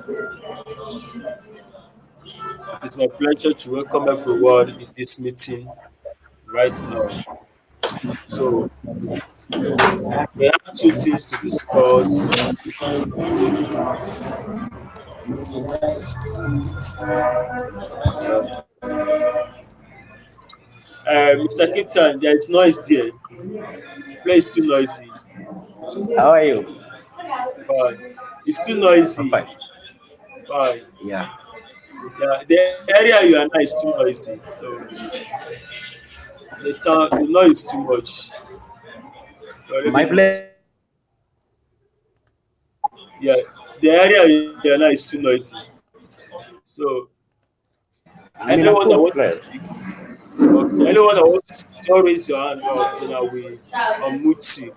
It is my pleasure to welcome everyone in this meeting right now. So, we have two things to discuss. Uh, Mr. Kitan, there is noise there. Place is too noisy. How are you? Fine. It's too I'm noisy. fine. Fine. Yeah. Yeah, the area you are now is too noisy. So, the noise is too much. You're really My not. place. Yeah, the area you are now is too noisy. So, I'm in anyone a that wants good to speak, place. okay, anyone that wants to speak, just raise your hand up, then I will unmute you.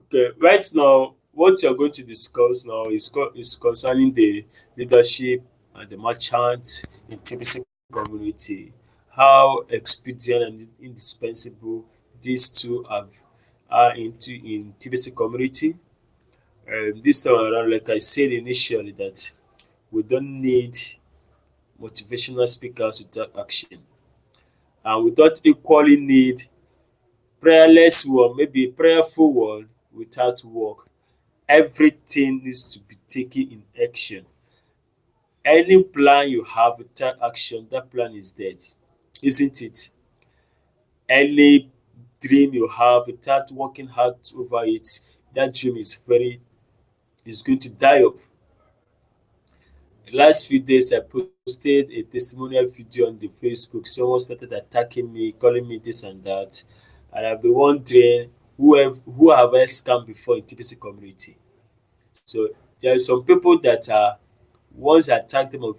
Okay, right now, what you're going to discuss now is concerning the leadership and the merchant in TBC community. How expedient and indispensable these two are into in TBC community. This time around, like I said initially, that we don't need motivational speakers without action, and we don't equally need prayerless one, maybe prayerful one without work. Everything needs to be taken in action. Any plan you have without action, that plan is dead, isn't it? Any dream you have without working hard over it, that dream is going to die off. Last few days, I posted a testimonial video on the Facebook. Someone started attacking me, calling me this and that, and I've been wondering who have I scammed before in TPC community. So there are some people that are once I attack them on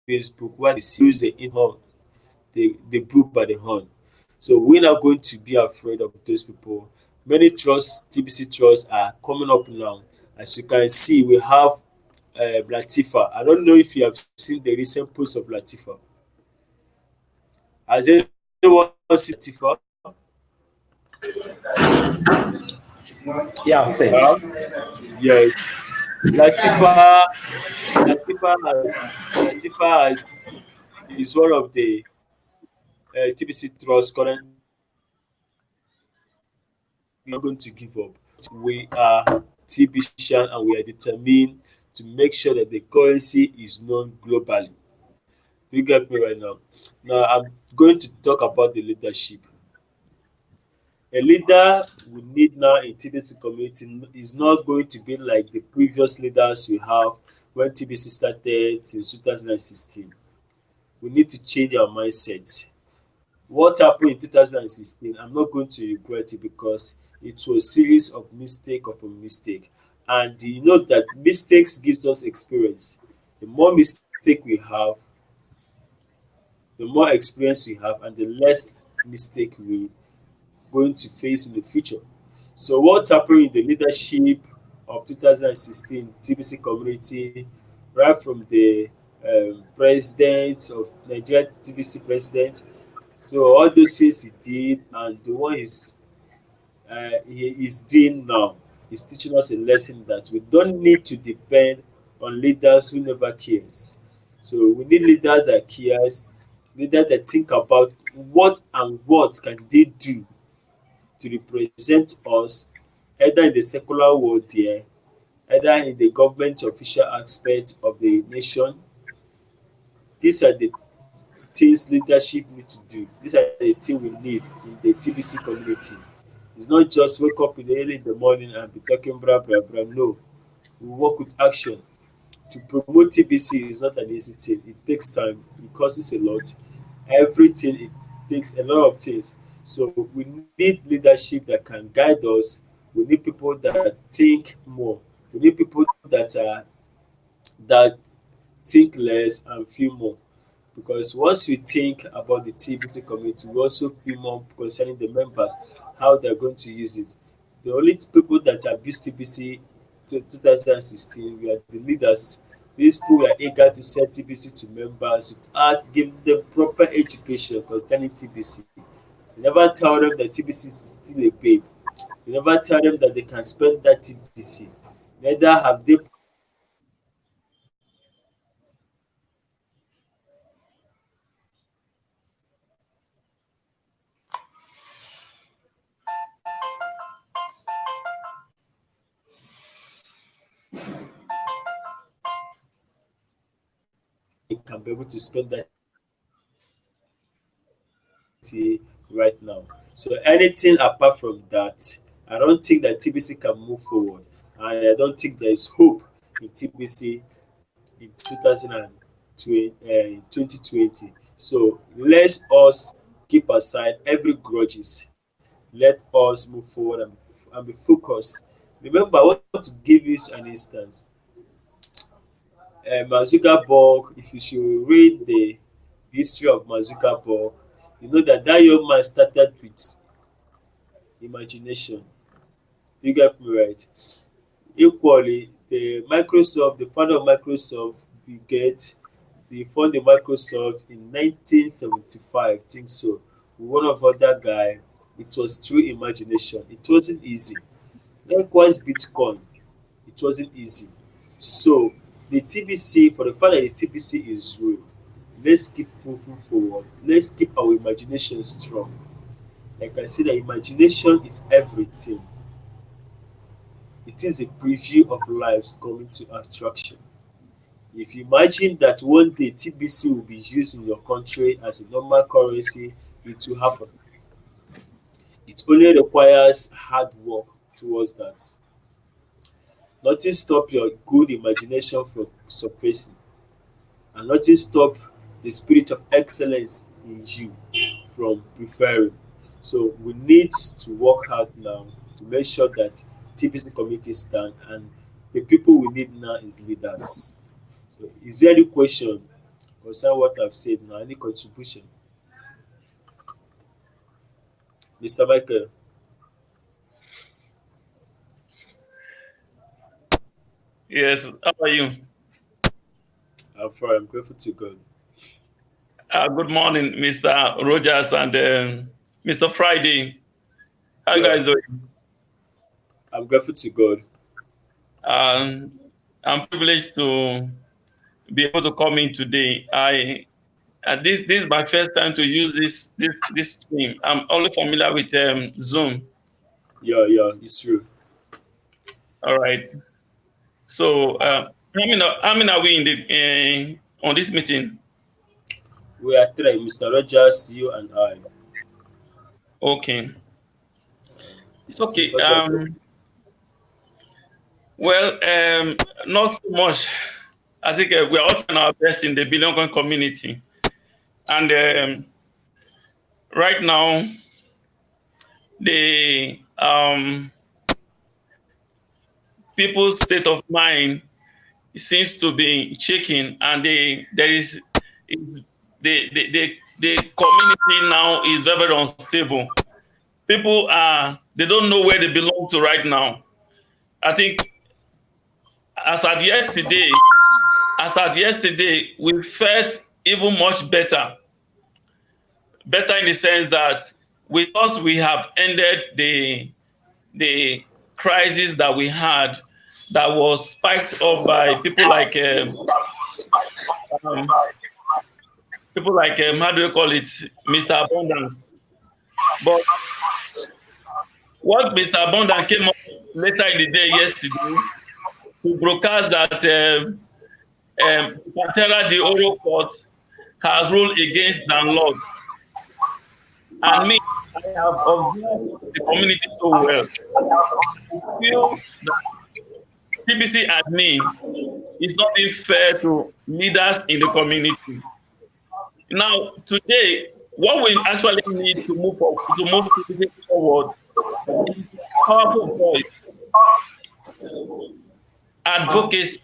Facebook, they use the in-horn. They book by the horn. So we're not going to be afraid of those people. Many trusts, TBC trusts, are coming up now. As you can see, we have Latifa. I don't know if you have seen the recent post of Latifa. Has anyone seen Latifa? Yeah, I'm saying. Yeah, Latifa. Latifa is one of the TBC trusts currently working. We are not going to give up. We are TBCian and we are determined to make sure that the currency is known globally. Do you get me right now? Now I'm going to talk about the leadership. A leader we need now in TBC community is not going to be like the previous leaders we have when TBC started since 2016. We need to change our mindset. What happened in 2016, I'm not going to regret it because it was a series of mistake upon mistake. And you know that mistakes gives us experience. The more mistake we have, the more experience we have, and the less mistake we going to face in the future. So what happened in the leadership of 2016 TBC community, right from the president of Nigeria TBC president, so all those things he did and the one he is doing now is teaching us a lesson that we don't need to depend on leaders who never cares. So we need leaders that cares, leaders that think about what can they do to represent us, either in the secular world there, either in the government official aspect of the nation. These are the things leadership need to do. These are the things we need in the TBC community. It's not just wake up in the early in the morning and be talking blah blah blah. No, we work with action. To promote TBC is not an easy thing. It takes time. It costs a lot. Everything it takes a lot of things. So we need leadership that can guide us. We need people that think more. We need people that think less and feel more. Because once we think about the TBT community, we also feel more concerning the members, how they're going to use it. The only people that abuse TBC to 2016 we are the leaders. These people were eager to sell TBC to members without giving them proper education concerning TBC. You never tell them that TBC is still a babe. You never tell them that they can spend that TBC. Neither have they can be able to spend that TBC right now. So anything apart from that, I don't think that TBC can move forward, and I don't think there is hope in TBC in 2020. So let us keep aside every grudges. Let us move forward and be focused. Remember, I want to give you an instance. Mark Zuckerberg, if you should read the history of Mark Zuckerberg, you know that that young man started with imagination. Do you get me right? Equally, the founder of Microsoft, Bill Gates, they founded Microsoft in 1975, I think so. One of other guy, it was through imagination. It wasn't easy. Likewise, Bitcoin, it wasn't easy. So the TBC, for the fact that the TBC is real, let's keep moving forward. Let's keep our imagination strong. Like I said, the imagination is everything. It is a preview of lives coming to attraction. If you imagine that one day TBC will be used in your country as a normal currency, it will happen. It only requires hard work towards that. Nothing stop your good imagination from surfacing, and nothing stop the spirit of excellence in you from preferring. So we need to work hard now to make sure that TBC community stand, and the people we need now is leaders. So is there any question concerning what I've said now? Any contribution? Mr. Michael, Yes, how are you? I'm fine. I'm grateful to God. Good morning, Mr. Rogers and Mr. Friday. How you Yeah, guys doing? I'm grateful to God. Um, I'm privileged to be able to come in today. This is my first time to use this stream. I'm only familiar with Zoom. Yeah, yeah, it's true. All right. So how many are we in the on this meeting? We are three, Mr. Rogers, you and I. Okay, it's I think okay. others are Well, not so much. I think we are all trying our best in the Billion Coin community. And right now, the people's state of mind seems to be shaking, and is the community now is very, very unstable. People they don't know where they belong to right now. I think as at yesterday, we felt even much better in the sense that we thought we have ended the crisis that we had that was spiked up by um, how do you call it, Mr. Abundance. But what Mr. Abundance came up later in the day yesterday to broadcast that Pantera the Oro Court has ruled against landlord. And me, I have observed the community so well. I feel that TBC admin is not being fair to leaders in the community. Now, today, what we actually need to move TBC forward is powerful voice, advocacy.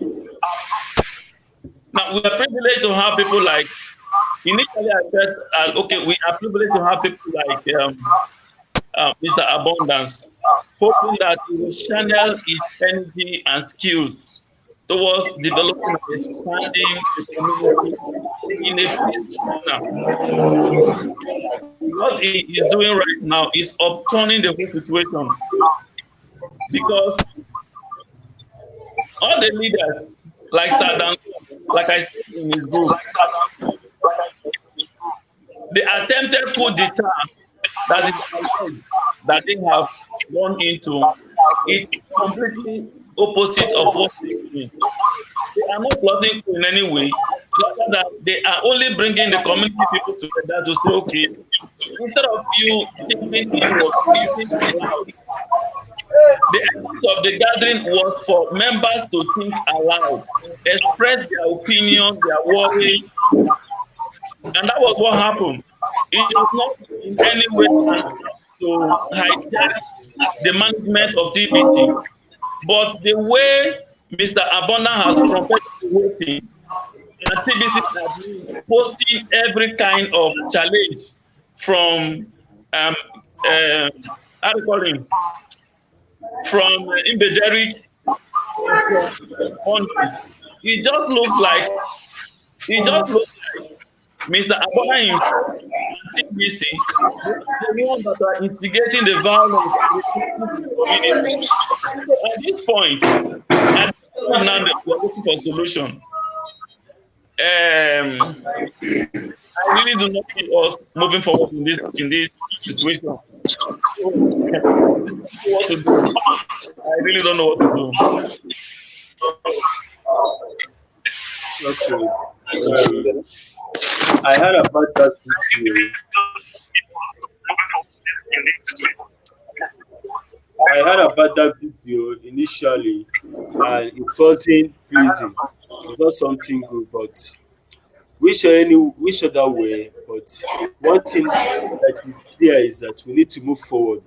Now, we are privileged to have people like, initially I said, okay, we are privileged to have people like Mr. Abundance, hoping that he will channel his energy and skills towards developing and expanding the community in a peaceful manner. What he is doing right now is upturning the whole situation because all the leaders, like Saddam, like I said in his book, the attempted coup d'etat that is alleged that they have gone into is completely opposite of what they doing. They are not plotting in any way. Rather that they are only bringing the community people together to say, okay, instead of you thinking inward, thinking aloud, the essence of the gathering was for members to think aloud, express their opinion, their worry, and that was what happened. It was not in any way to hijack the management of TBC, but the way Mr. Abunda has trumpeted the whole thing, and TBC has been posting every kind of challenge from how do you call him? From Imbederic on. It just looks like Mr. Abona himself and TBC, the ones that are instigating the violence in the community. So at this point, now we are looking for a solution. I really do not see us moving forward in this situation. So, what to do? I really don't know what to do. Okay. I heard about that video. I heard about that video initially, and it wasn't pleasing. It was something good, but which other way. But one thing that is there is that we need to move forward,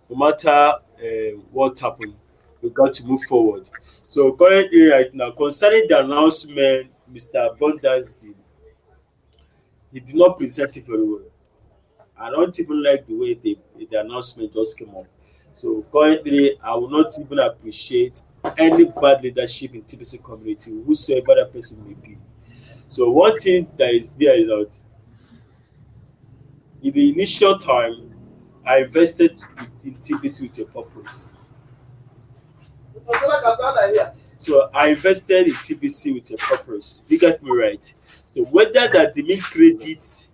no matter what happened. We got to move forward. So currently, right now, concerning the announcement, Mr. Abundance did, he did not present it very well. I don't even like the way the announcement just came up. So currently, I will not even appreciate any bad leadership in TBC community, whosoever that person may be. So one thing that is there is that in the initial time, I invested in TBC with a purpose. So I invested in TBC with a purpose. You get me right. So whether that the main credit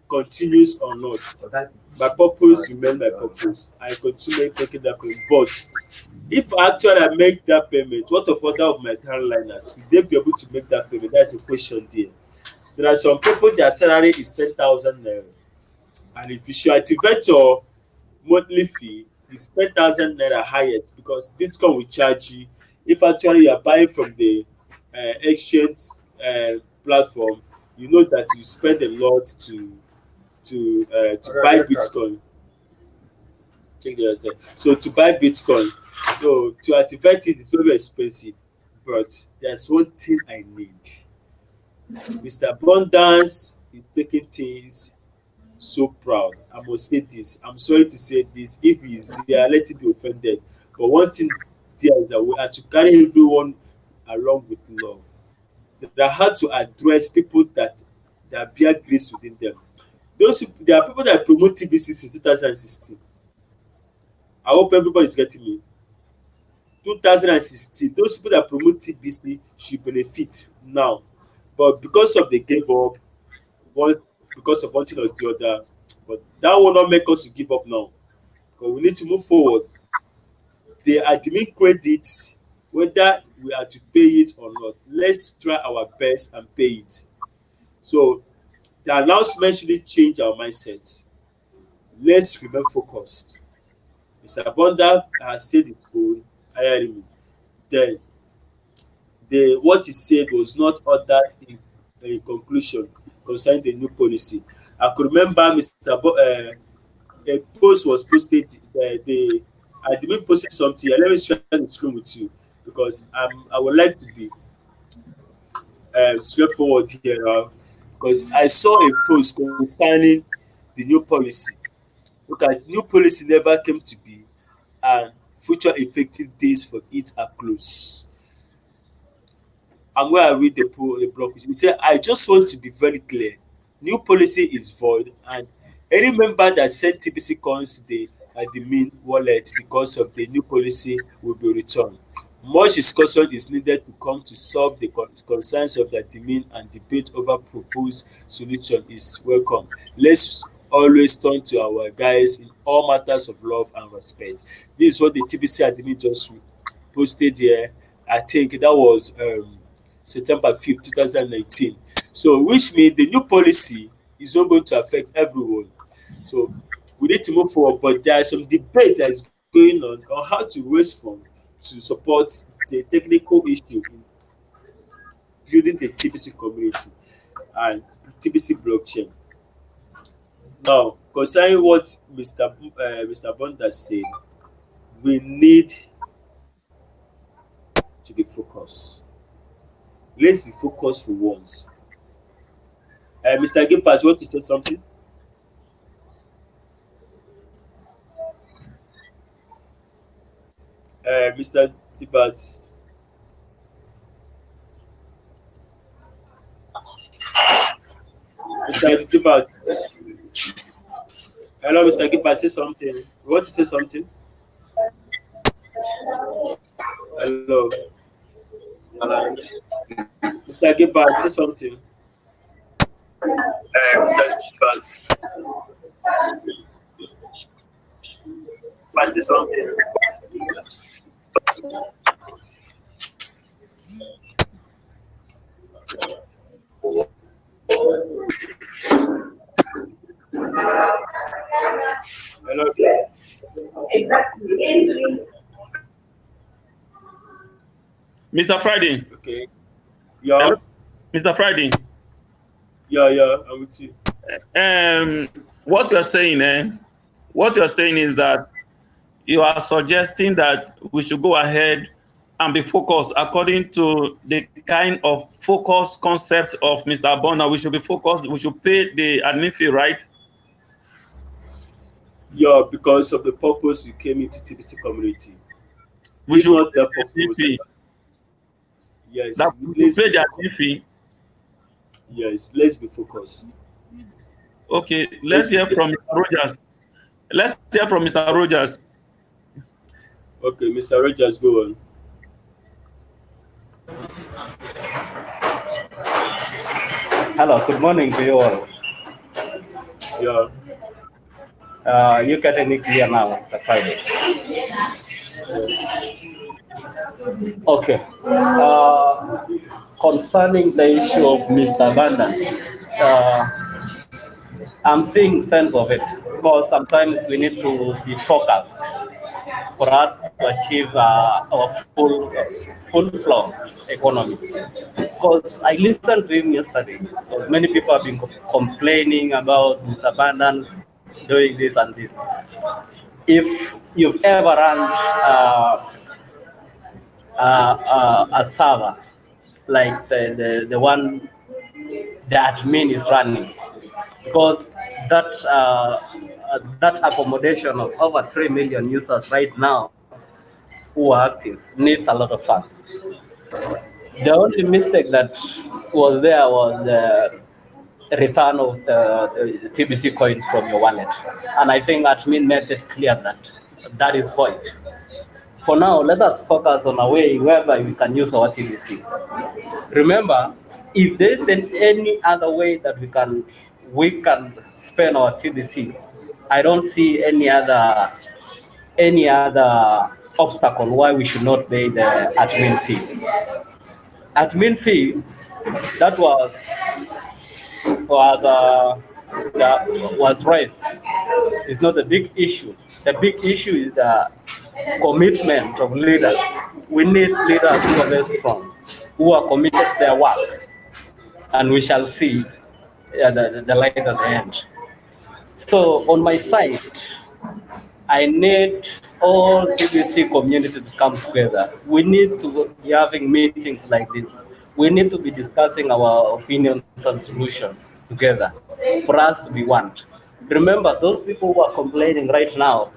continues or not, my purpose remains my purpose. I continue making that payment. But if actually I make that payment, what of other of my downliners? Will they be able to make that payment? That's a question there. There are some people their salary is 10,000 naira. And if you should activate your monthly fee, it's 10,000 naira highest because Bitcoin will charge you. If actually you are buying from the exchange platform, you know that you spend a lot to buy Bitcoin. Check the other. So to buy Bitcoin, so to activate it is very expensive. But there's one thing I need. Mr. Abundance is taking things so proud. I must say this. I'm sorry to say this. If he's there, let him be offended. But one thing there is that we have to carry everyone along with love. That had to address people that bear grace within them. There are people that promote TBC in 2016. I hope everybody is getting me. 2016, those people that promote TBC should benefit now. But because of they gave up, because of one thing or the other, but that will not make us to give up now. Because we need to move forward. The admin credits, whether we are to pay it or not, let's try our best and pay it. So the announcement shouldn't change our mindset. Let's remain focused. Mr. Abunda has said it all. Then what he said was not all that in conclusion concerning the new policy. I could remember a post was posted. The admin posted something. Let me share the screen with you because I would like to be straightforward here now because I saw a post concerning the new policy. Look at new policy never came to be, and future effective days for it are close. I'm going to read the block. It said, I just want to be very clear. New policy is void, and any member that sent TBC coins the main wallet because of the new policy will be returned. Much discussion is needed to come to solve the concerns of the admin, and debate over proposed solution is welcome. Let's always turn to our guys in all matters of love and respect. This is what the TBC admin just posted here. I think that was September 5th, 2019. So, which means the new policy is not going to affect everyone. So, we need to move forward, but there are some debate that is going on how to raise funds to support the technical issue in building the TBC community and TBC blockchain. Now, concerning what Mr. Bonda said, we need to be focused. Let's be focused for once. Mr. Gilbert, you want to say something? Mr. Gilbert. Mr. Gilbert. Hello, Mr. Gilbert, say something. You want to say something? Hello. Hello. Mr. Gilbert, say something. Mr. Gilbert. Say something. Hello. Mr. Friday. Okay. Yeah. Hello? Mr. Friday. Yeah, I'm with you. What you're saying, what you're saying is that you are suggesting that we should go ahead and be focused according to the kind of focus concept of Mr. Bonner. We should be focused. We should pay the admin fee, right? Yeah, because of the purpose we came into TBC community. We should not the pay the admin purpose. fee. Yes, That we let's should pay be the admin focused. fee. Yes, let's be focused. Okay, let's hear from Mr. Rogers. Let's hear from Mr. Rogers. Okay, Mr. Rogers, go on. Hello, good morning to you all. Yeah. You getting me clear now, Mr. Friday? Okay. Concerning the issue of Mr. Abundance, I'm seeing sense of it because sometimes we need to be focused for us to achieve our full flow economy. Because I listened to him yesterday, because many people have been complaining about Mr. Abundance doing this and this. If you've ever run a server like the one the admin is running, because that accommodation of over 3 million users right now who are active needs a lot of funds. The only mistake that was there was the return of the TBC coins from your wallet, and I think admin made it clear that that is void. For now, let us focus on a way whereby we can use our TBC. Remember, if there isn't any other way that we can spend our TBC, I don't see any other obstacle why we should not pay the admin fee. Admin fee that was raised is not a big issue. The big issue is the commitment of leaders. We need leaders who are very strong, who are committed to their work, and we shall see the light at the end. So on my side, I need all TBC community to come together. We need to be having meetings like this. We need to be discussing our opinions and solutions together for us to be one. Remember, those people who are complaining right now,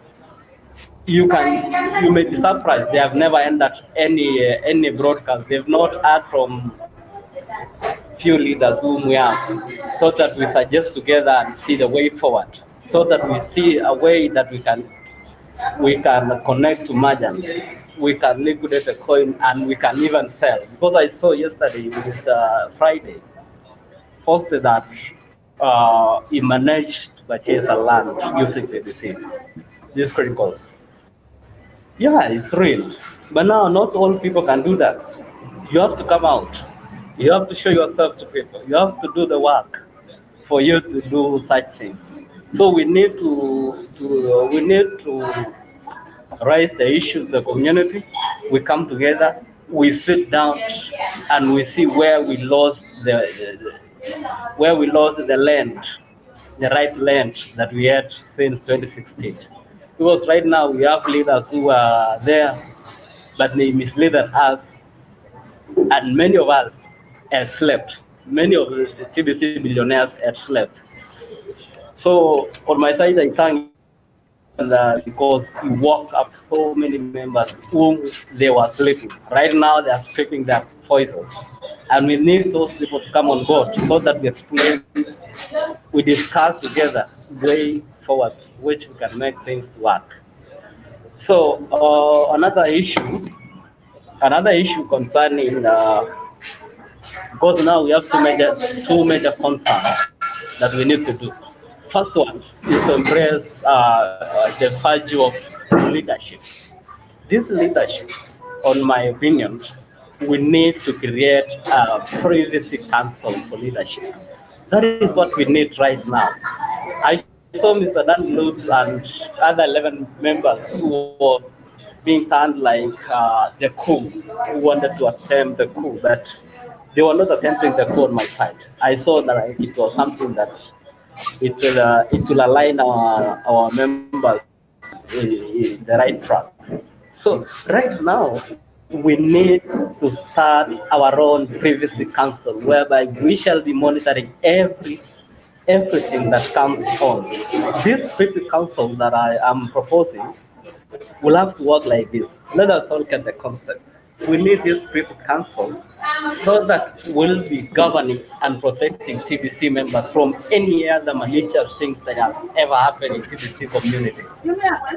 you may be surprised. They have never entered any broadcast. They've not heard from few leaders whom we have, so that we suggest together and see the way forward, so that we see a way that we can connect to merchants, we can liquidate the coin, and we can even sell. Because I saw yesterday with Friday posted that he managed to purchase a land using PVC. These criticals. Yeah, it's real. But now, not all people can do that. You have to come out. You have to show yourself to people. You have to do the work for you to do such things. So we need to raise the issue to the community. We come together. We sit down, and we see where we lost the land, the right land that we had since 2016. Because right now we have leaders who are there, but they mislead us, and many of us have slept. Many of the TBC billionaires have slept. So on my side, I thank because you woke up so many members whom they were sleeping. Right now, they are sleeping their voices, and we need those people to come on board so that we explain, we discuss together way forward, which we can make things work. So another issue concerning because now we have two major concerns that we need to do. First one is to embrace the value of leadership. This leadership, on my opinion, we need to create a privacy council for leadership. That is what we need right now. I saw Mr. Dan Lutz and other 11 members who were being turned like the coup, who wanted to attempt the coup, but they were not attempting the coup on my side. I saw that it was something that it will align our members in the right track. So right now we need to start our own privacy council, whereby we shall be monitoring everything that comes on. This privacy council that I am proposing will have to work like this. Let us all get the concept. We need this private council so that we'll be governing and protecting TBC members from any other malicious things that has ever happened in TBC community.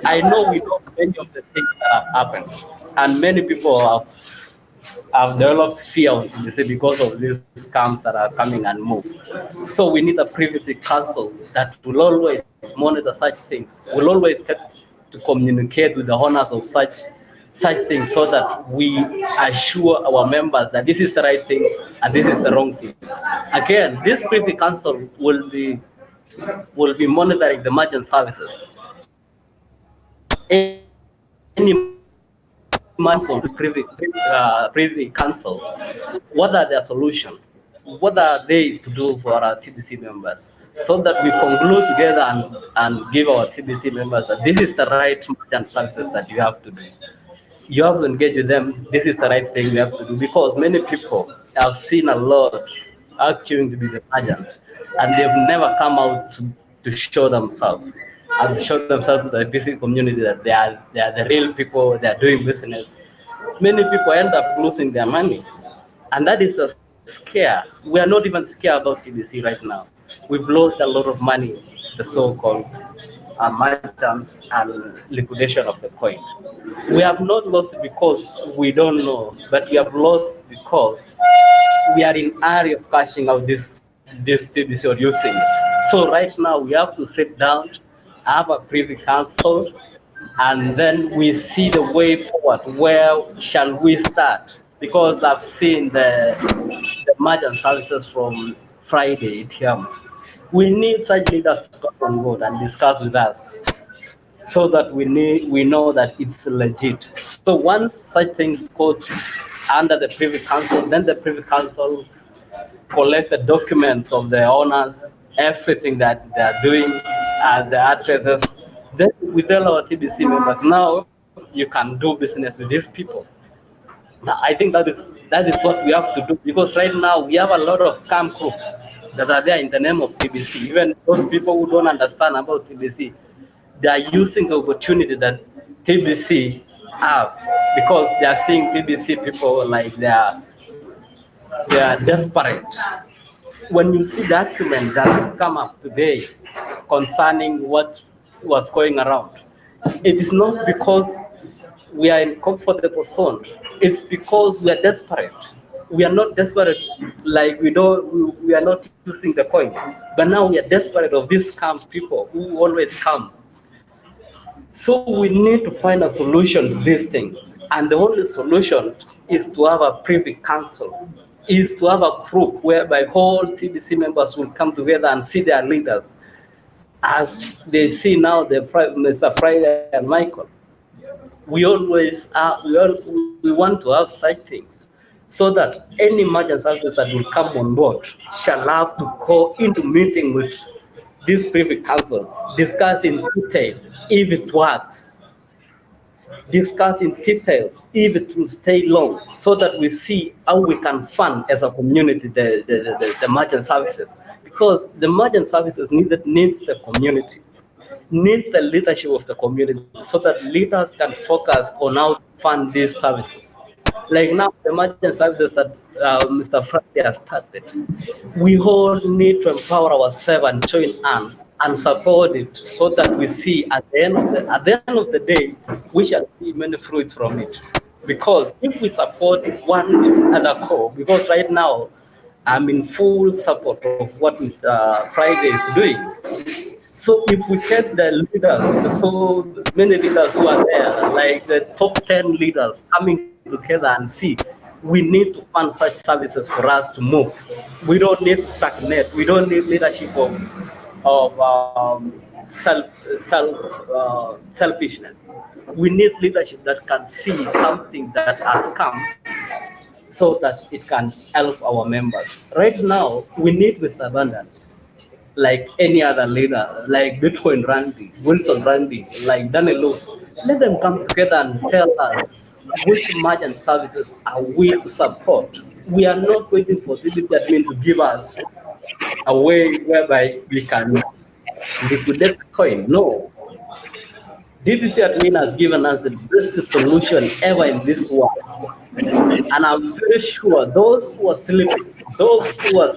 I know we know many of the things that have happened, and many people have developed fear on TBC because of these scams that are coming and move. So we need a privacy council that will always monitor such things, will always get to communicate with the owners of such things, so that we assure our members that this is the right thing and this is the wrong thing. Again, this privy council will be monitoring the merchant services. Any months of the privy council, what are their solutions? What are they to do for our TBC members? So that we conclude together and give our TBC members that this is the right merchant services that you have to do. You have to engage with them. This is the right thing you have to do, because many people have seen a lot arguing to be the merchants, and they've never come out to show themselves and show themselves to the business community that they are the real people. They are doing business. Many people end up losing their money, and that is the scare. We are not even scared about TBC right now. We've lost a lot of money, the so-called merchants and liquidation of the coin. We have not lost because we don't know, but we have lost because we are in hurry of cashing out this TBC or using it. So right now we have to sit down, have a privy council, and then we see the way forward. Where shall we start? Because I've seen the merchant services from Friday here. We need such leaders to come on board and discuss with us, so that we know that it's legit. So once such things go under the Privy Council, then the Privy Council collect the documents of the owners, everything that they are doing, and the addresses. Then we tell our TBC members, now you can do business with these people. Now, I think that is what we have to do, because right now we have a lot of scam groups that are there in the name of TBC. Even those people who don't understand about TBC, they are using the opportunity that TBC have, because they are seeing TBC people like they are desperate. When you see the document that has come up today concerning what was going around, it is not because we are in comfortable zone. It's because we are desperate. We are not desperate like we are not using the coins, but now we are desperate of these scam people who always come. So we need to find a solution to this thing. And the only solution is to have a privy council, is to have a group whereby all TBC members will come together and see their leaders as they see now Mr. Friday and Michael. We always we want to have such things so that any emergency services that will come on board shall have to go into meeting with this privy council, discuss in detail if it works, discuss in details if it will stay long, so that we see how we can fund as a community the emergency services. Because the emergency services needs the community, needs the leadership of the community, so that leaders can focus on how to fund these services. Like now, the emergency services that Mr. Friday has started, we all need to empower ourselves and join hands and support it, so that we see at the end of the day, we shall see many fruits from it. Because if we support one other cause, because right now I'm in full support of what Mr. Friday is doing. So if we get the leaders, so many leaders who are there, like the top 10 leaders coming together and see, we need to fund such services for us to move. We don't need to stagnate. We don't need leadership of selfishness. We need leadership that can see something that has come so that it can help our members. Right now, we need with abundance like any other leader, like Bitcoin Randy, Wilson Randy, like Danny Lutz. Let them come together and tell us which merchant services are we to support. We are not waiting for DBT admin to give us a way whereby we can liquidate coin. No. DBC admin has given us the best solution ever in this world. And I'm very sure those who are sleeping, those who are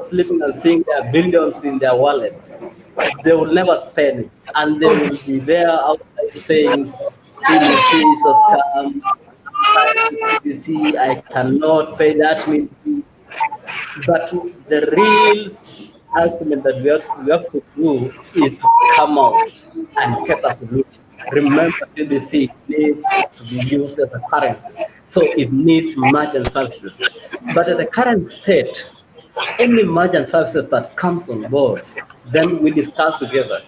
sleeping and seeing their billions in their wallets, they will never spend it, and they will be there outside saying, "TBC is a scam. TBC, I cannot pay that means." But the real argument that we have to do is to come out and get a solution. Remember, TBC needs to be used as a currency, so it needs merchant services. But at the current state, any merchant services that comes on board, then we discuss together.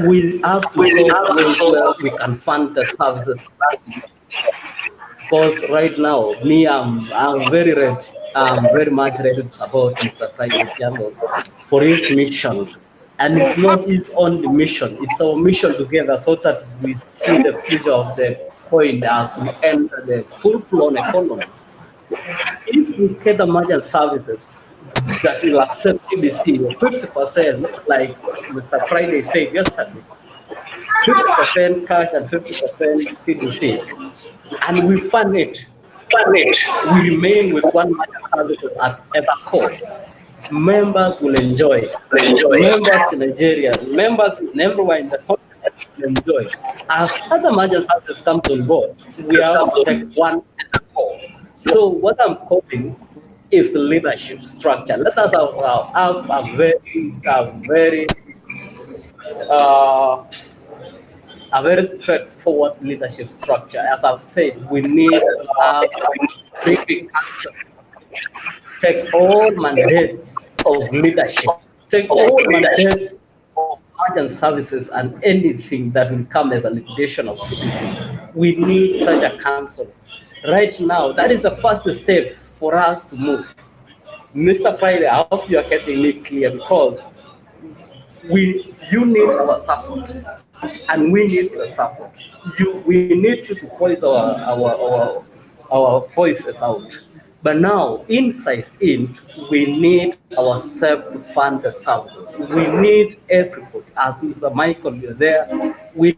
We have to solve ways where we can fund the services. Because right now, me, I'm very ready. I'm very much ready to support Mr. Friday's Jungle for his mission. And it's not his only mission, it's our mission together, so that we see the future of the coin as we enter the full-blown economy. If we get the merchant services that will accept TBC 50%, like Mr. Friday said yesterday, 50% cash and 50% TBC, and we fund it, we remain with one merchant services at ever core. Members will enjoy. Members in Nigeria, members everywhere in the country will enjoy. As other merchant services come on board, we have to take one at a core. So what I'm calling is leadership structure. Let us have a very straightforward leadership structure. As I've said, we need to have a big council. Take all mandates of leadership, take all mandates of merchant services and anything that will come as a liquidation of TBC. We need such a council. Right now, that is the first step for us to move. Mr. Friday, I hope you are getting me clear, because you need our support and we need your support. We need you to voice our voices out. But now, inside in, we need ourselves to fund the services. We need everybody. As Mr. Michael, you're there. We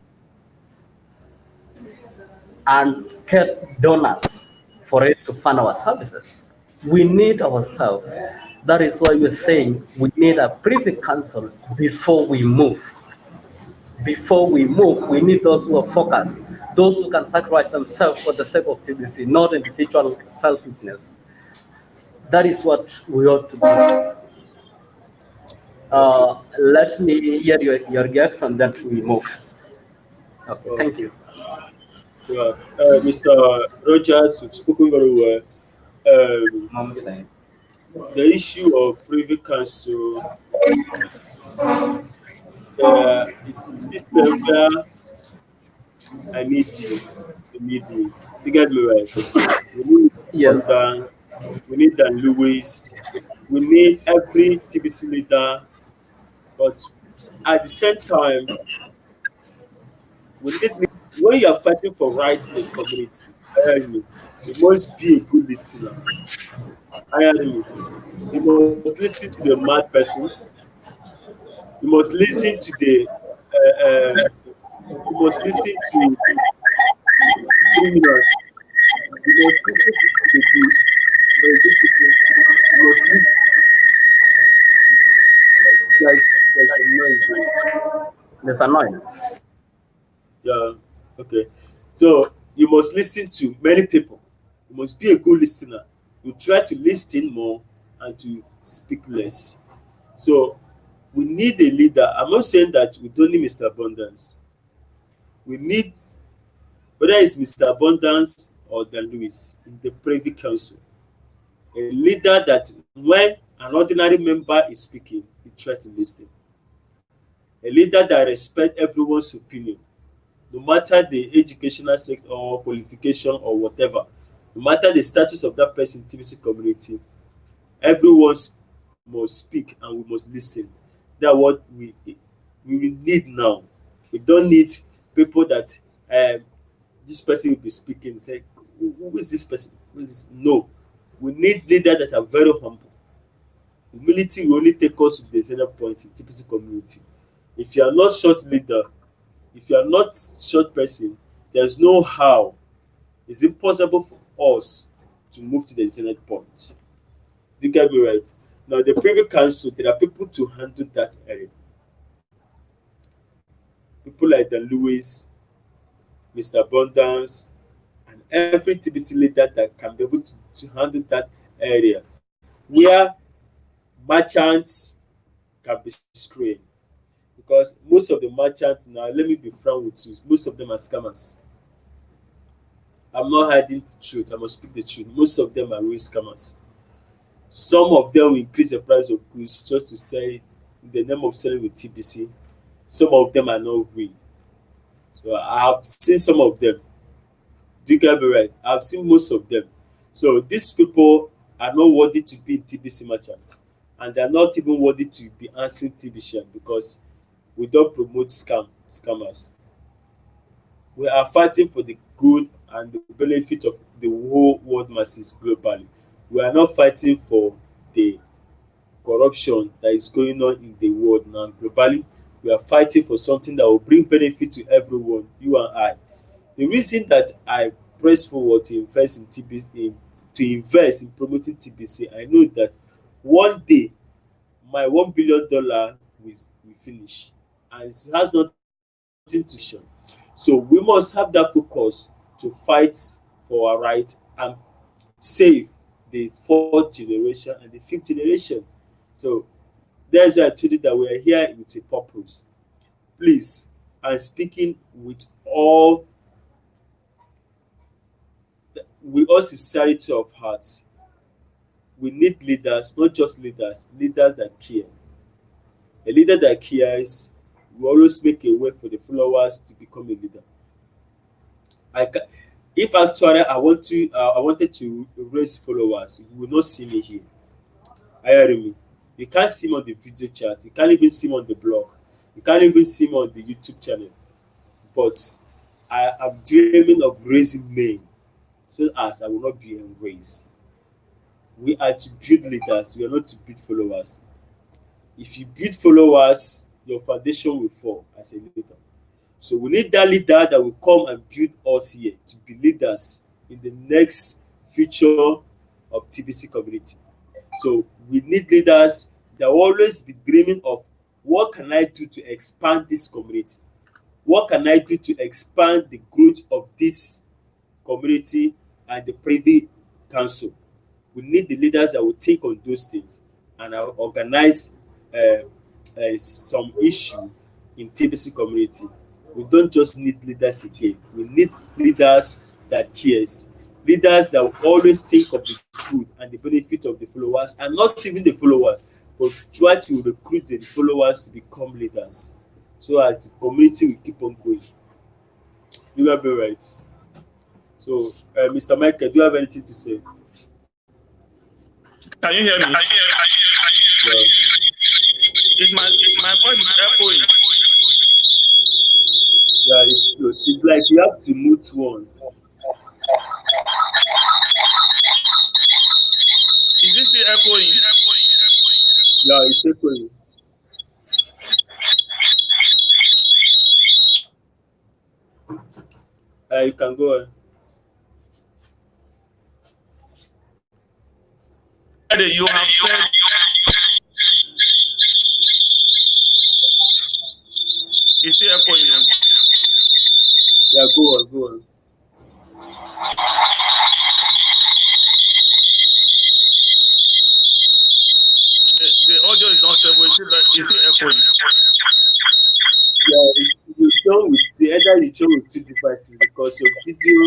and get donors for it to fund our services. We need ourselves. That is why we're saying we need a privy council before we move. Before we move, we need those who are focused, those who can sacrifice themselves for the sake of TBC, not individual selfishness. That is what we ought to do. Okay. Let me hear your reaction, then we move. Okay, thank Okay. you. Yeah. Mr. Rogers, you've spoken very well. Um, the issue of privy council is a system where I need you, you need me. You get me right? We need Yes, abundance, we need Dan Lewis, we need every TBC leader, but at the same time, we need when you are fighting for rights in the community, hear me, you must be a good listener. Hear me. You must listen to the mad person. You must listen to the you must listen to criminals. You must listen to the abuse. These people, you must listen. There's a noise. there's a noise. Yeah. Okay. So you must listen to many people. You must be a good listener. You try to listen more and to speak less. So we need a leader. I'm not saying that we don't need Mr. Abundance. We need whether it's Mr. Abundance or Dan Lewis in the Privy Council. A leader that when an ordinary member is speaking, he try to listen. A leader that respect everyone's opinion, no matter the educational sector or qualification or whatever, no matter the status of that person in TBC community, everyone must speak and we must listen. That's what we will need now. We don't need people that this person will be speaking say who is this person, who is this? No, we need leaders that are very humble. Humility will only take us to the center point in TPC community. If you are not short leader, if you are not short person, there's no how. It's impossible for us to move to the zenith point. You get me right? Now the privy council, there are people to handle that area. People like Dan Lewis, Mr. Abundance, and every TBC leader that can be able to handle that area where merchants can be screened. Because most of the merchants now, let me be frank with you, most of them are scammers. I'm not hiding the truth, I must speak the truth. Most of them are real scammers. Some of them will increase the price of goods just to sell in the name of selling with TBC. Some of them are not real. So I have seen some of them. Do you get me right? I've seen most of them. So these people are not worthy to be TBC merchants. And they're not even worthy to be answering TBC because we don't promote scammers. We are fighting for the good and the benefit of the whole world masses globally. We are not fighting for the corruption that is going on in the world now globally. We are fighting for something that will bring benefit to everyone, you and I. The reason that I press forward to invest in TBC, to invest in promoting TBC, I know that one day my $1 billion will finish, and it has nothing to show. So we must have that focus to fight for our rights and save the fourth generation and the fifth generation. So that's why I told you that we are here with a purpose. Please, I'm speaking with all sincerity of heart. We need leaders, not just leaders, leaders that care. A leader that cares will always make a way for the followers to become a leader. I ca If actually I wanted to raise followers, you will not see me here. Are you hearing me? You can't see me on the video chat. You can't even see me on the blog. You can't even see me on the YouTube channel. But I am dreaming of raising men so as I will not be embraced. We are to build leaders. We are not to build followers. If you build followers, your foundation will fall as a leader. So we need that leader that will come and build us here to be leaders in the next future of TBC community. So we need leaders that will always be dreaming of, what can I do to expand this community? What can I do to expand the growth of this community and the privy council? We need the leaders that will think on those things and organize some issue in TBC community. We don't just need leaders again. We need leaders that cares, leaders that will always think of the good and the benefit of the followers, and not even the followers, but try to recruit the followers to become leaders, so as the community will keep on going. You have been right. So, Mr. Michael, do you have anything to say? Can you hear me? Yeah. Is my voice is echoing? Yeah, it's good. It's like you have to mute one. Is it still echoing? Yeah, it's echoing. You can go on. You have said it's still echoing now. Yeah, go on, go on. The audio is not stable. It's still echoing. Yeah, you show with either you show with two devices, because your video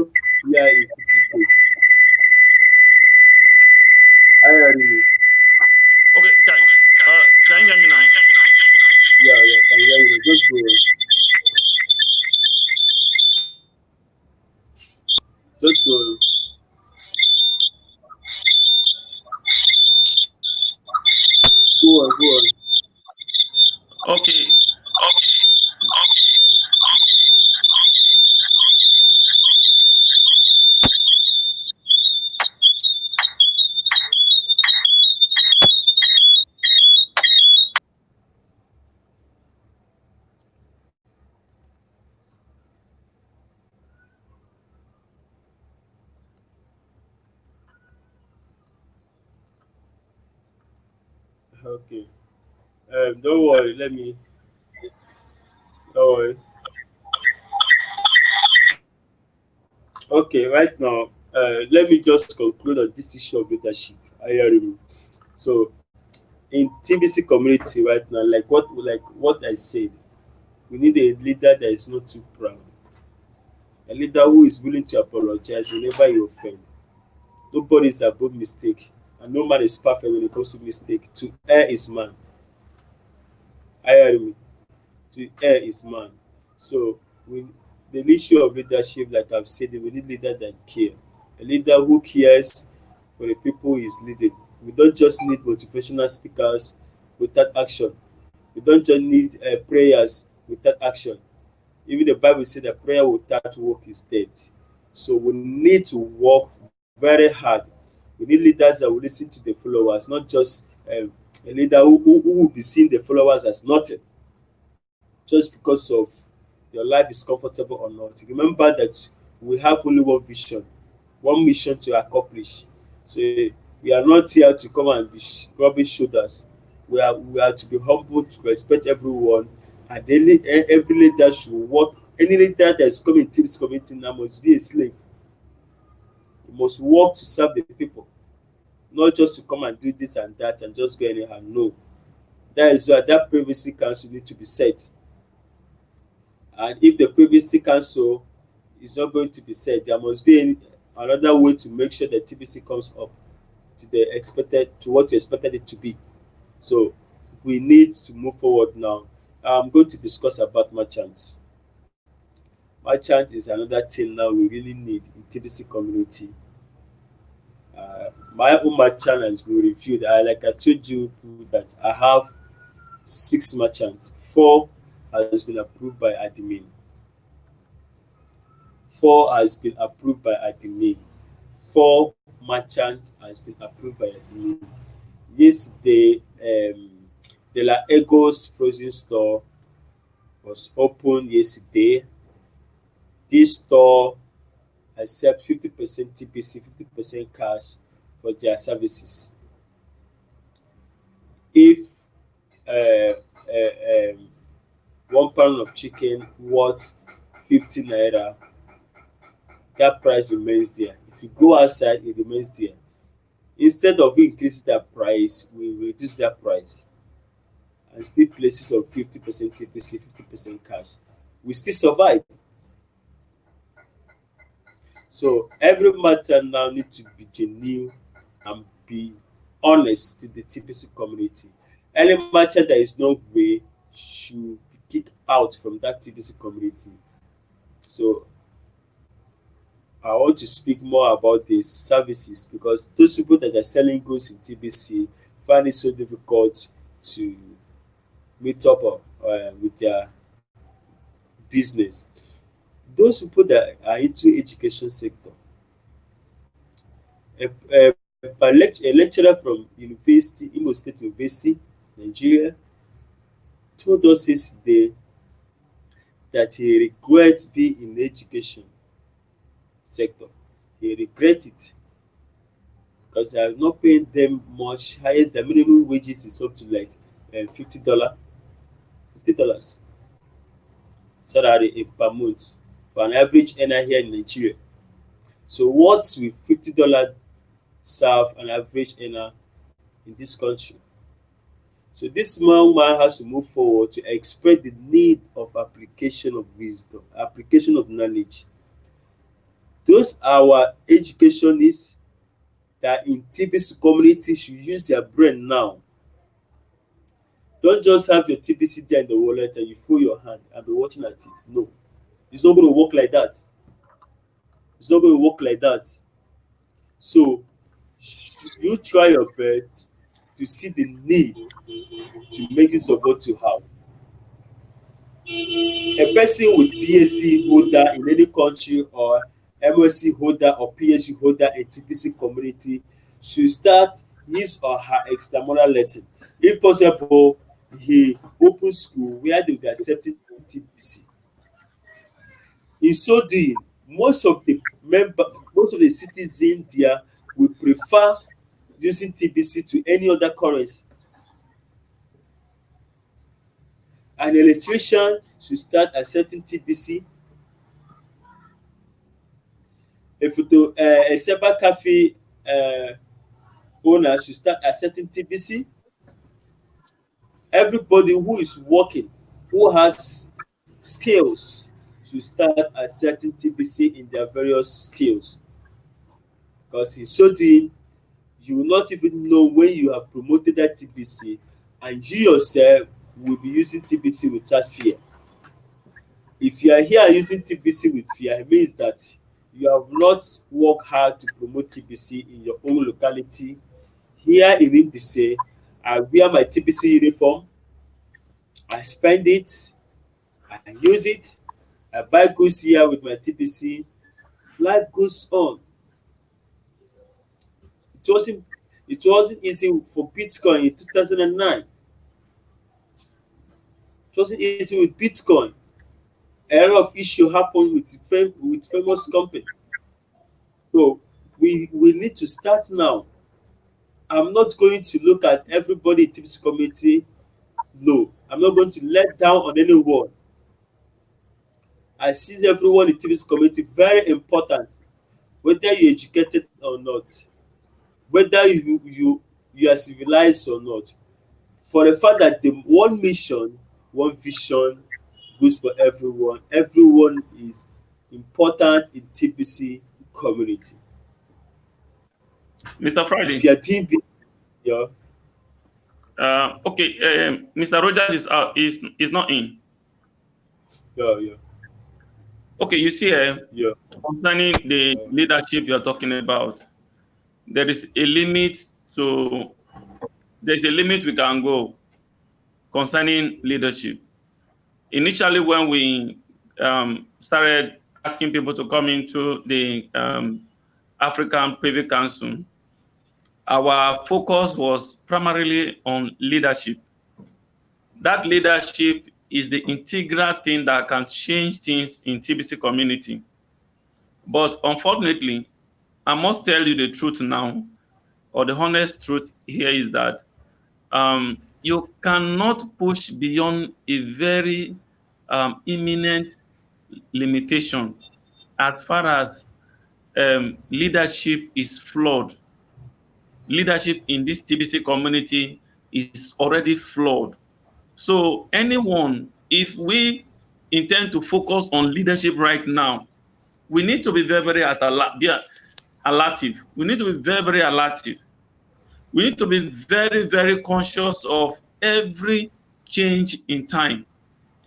here is difficult. I hear you. Okay, can you hear me now? Yeah, yeah, can hear you. Just go on. Just go on. Go on, go on. Okay. Okay. Don't worry. Don't worry. Okay, right now, let me just conclude on this issue of leadership. I hear you. So, in TBC community right now, like what I said, we need a leader that is not too proud, a leader who is willing to apologize whenever you offend. Nobody is above mistake, and no man is perfect when it comes to mistake. To err is man. I hear me. To err is man. So we the issue of leadership, like I've said, we need leader that care. A leader who cares for the people he is leading. We don't just need motivational speakers without action. We don't just need prayers without action. Even the Bible said that prayer without work is dead. So we need to work very hard. We need leaders that will listen to the followers, not just a leader who will be seeing the followers as nothing just because of your life is comfortable or not. Remember that we have only one vision, one mission to accomplish. So we are not here to come and be rubbish shoulders. We are to be humble, to respect everyone, and every leader should work. Any leader that is coming to this community now must be a slave. You must work to serve the people, not just to come and do this and that and just go anyhow. No, that is why that privacy council need to be set. And if the privacy council is not going to be set, there must be another way to make sure that TBC comes up to what you expected it to be. So we need to move forward now. I'm going to discuss about merchants. Merchant is another thing now we really need in TBC community. My own merchant has been reviewed. Like I told you that I have 6 merchants. 4 has been approved by admin. 4 has been approved by admin. 4 merchants has been approved by admin. Yesterday, De La Egos frozen store was opened yesterday. This store accept 50% TPC, 50% cash for their services. If uh, 1 pound of chicken worth 50 naira, that price remains there. If you go outside, it remains there. Instead of increasing that price, we reduce that price and still places of 50% TPC, 50% cash. We still survive. So every matter now need to be genuine and be honest to the TPC community. Any matter that is no way should be kicked out from that TPC community. So I want to speak more about the services because those people that are selling goods in TBC find it so difficult to meet up with their business. Those people that are into education sector, a lecturer from University Imo State University, Nigeria, told us yesterday that he regrets being in education sector. He regrets it because they are not paying them much. Highest the minimum wages is up to like $50, $50 salary per month for an average earner here in Nigeria. So what will $50 serve an average earner in this country? So this small man has to move forward to express the need of application of wisdom, application of knowledge. Those our educationists that in TBC community should use their brain now. Don't just have your TBC there in the wallet and you fold your hand and be watching at it. No, it's not going to work like that. It's not going to work like that. So you try your best to see the need to make use of what you have. A person with BSc holder in any country or MSc holder or PhD holder in TPC community should start his or her extramural lesson. If possible, he open school where they will be accepting TPC. In so doing, most of the citizens there will prefer using TPC to any other currency. An electrician should start accepting TPC. A cyber cafe owner should start accepting TPC. Everybody who is working, who has skills, should start accepting TPC in their various skills. Because in so doing, you will not even know when you have promoted that TPC, and you yourself will be using TPC without fear. If you are here using TPC with fear, it means that you have not worked hard to promote TPC in your own locality. Here in Mbise, I wear my TPC uniform, I spend it, I use it, I buy goods here with my TPC. Life goes on. It wasn't it wasn't easy for Bitcoin in 2009. It wasn't easy with Bitcoin. A lot of issue happened with famous company. So we need to start now. I'm not going to look at everybody in TPC community low. I'm not going to let down on anyone. I see everyone in TPC community very important, whether you're educated or not, whether you are civilized or not. For the fact that the one mission, one vision goes for everyone. Everyone is important in TPC community. Mr. If Friday. you are doing business, yeah, Okay, Mr. Rogers is out. Is not in. yeah. Okay, you see, Yeah. concerning the leadership you're talking about, there is a limit to. There's a limit we can go concerning leadership. Initially, when we started asking people to come into the African Privy Council, our focus was primarily on leadership. That leadership is the integral thing that can change things in TBC community. But unfortunately, I must tell you the truth now, or the honest truth here is that you cannot push beyond a very imminent limitation as far as leadership is flawed. Leadership in this TBC community is already flawed. So, anyone, if we intend to focus on leadership right now, we need to be very, very alertive. We need to be very, very alertive. We need to be very, very conscious of every change in time,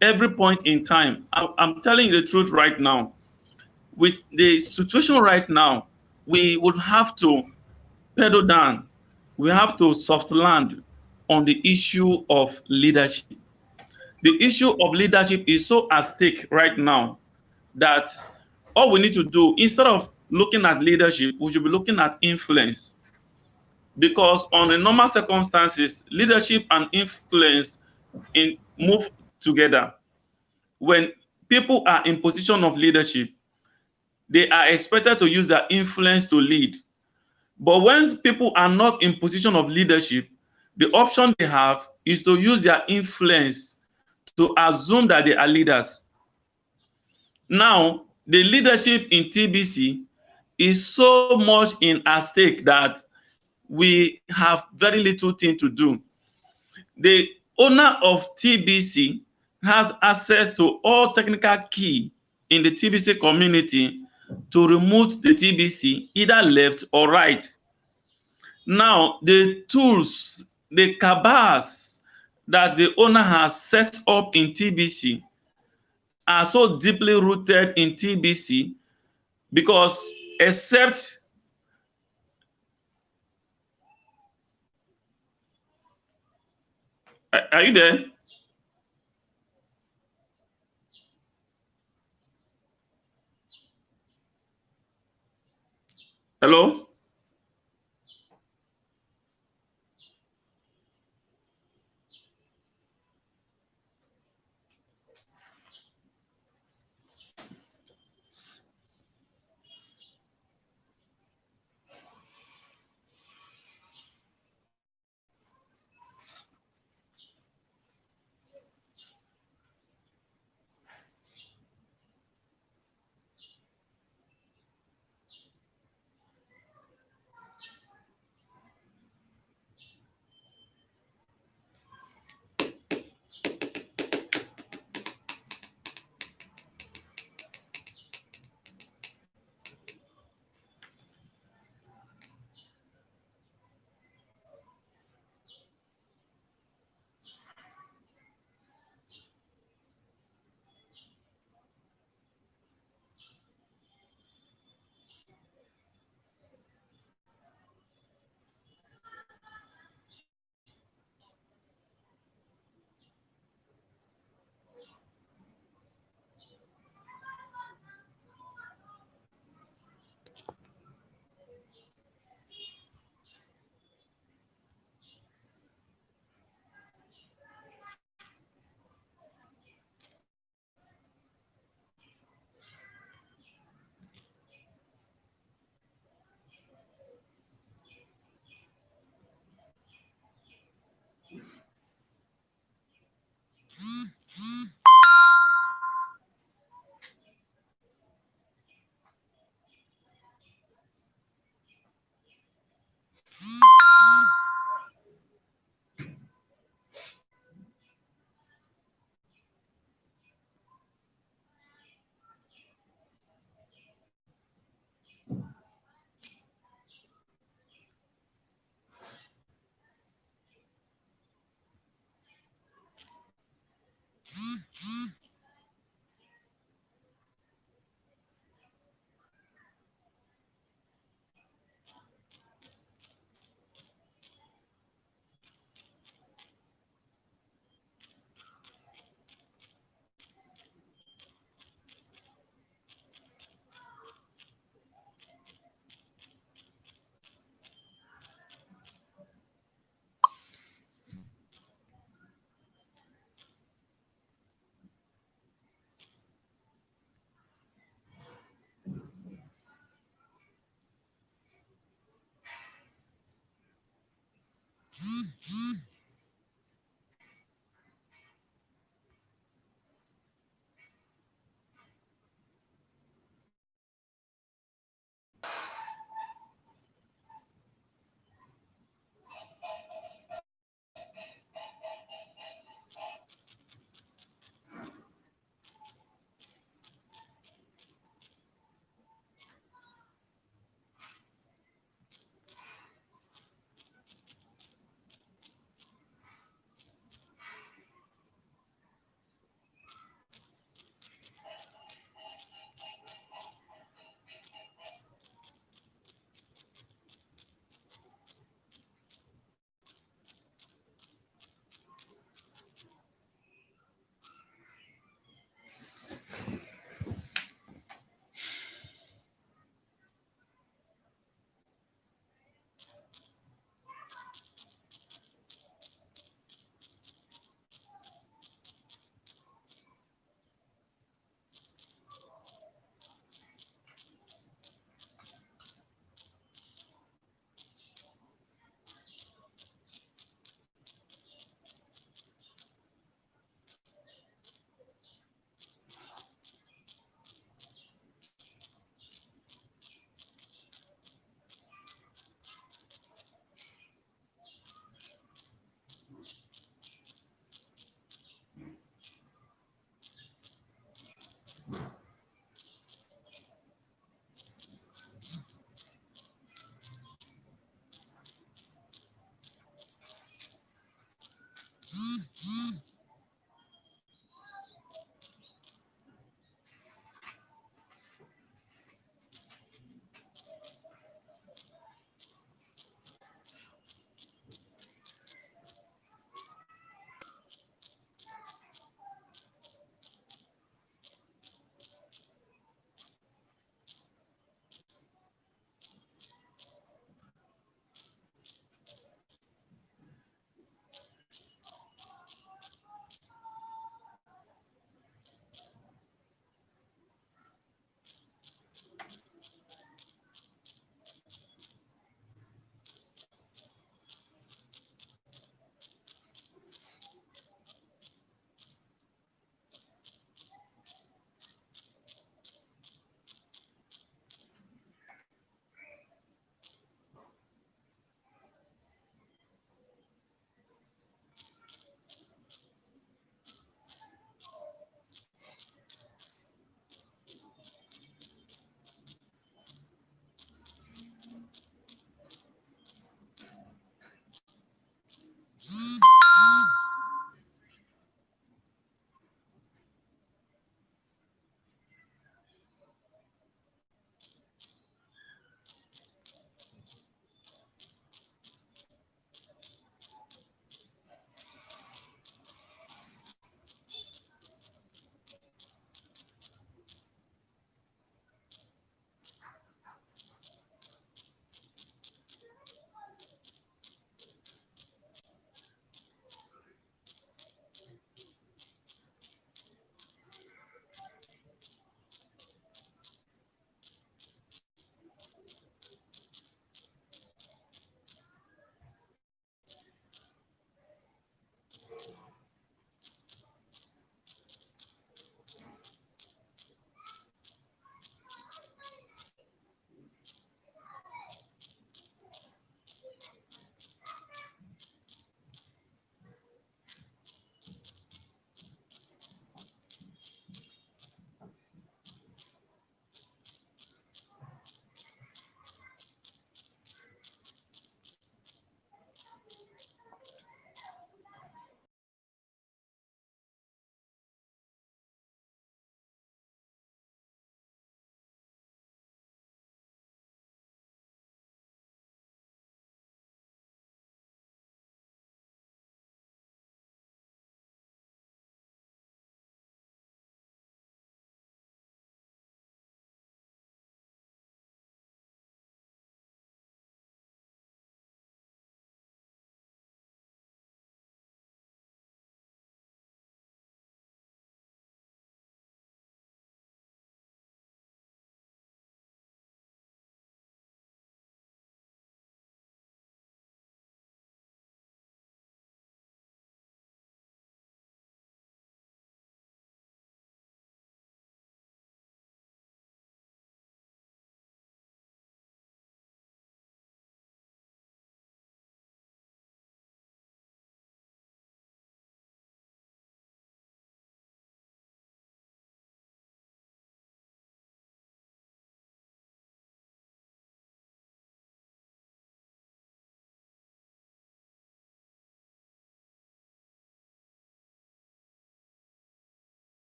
every point in time. I'm telling you the truth right now. With the situation right now, we would have to pedal down. We have to soft land on the issue of leadership. The issue of leadership is so at stake right now that all we need to do, instead of looking at leadership, we should be looking at influence. Because on the normal circumstances, leadership and influence move together. When people are in position of leadership, they are expected to use their influence to lead. But when people are not in position of leadership, the option they have is to use their influence to assume that they are leaders. Now, the leadership in TBC is so much in at stake that we have very little thing to do. The owner of TBC has access to all technical key in the TBC community to remove the TBC either left or right. Now, the tools, the cabals that the owner has set up in TBC are so deeply rooted in TBC because except are you there? Hello?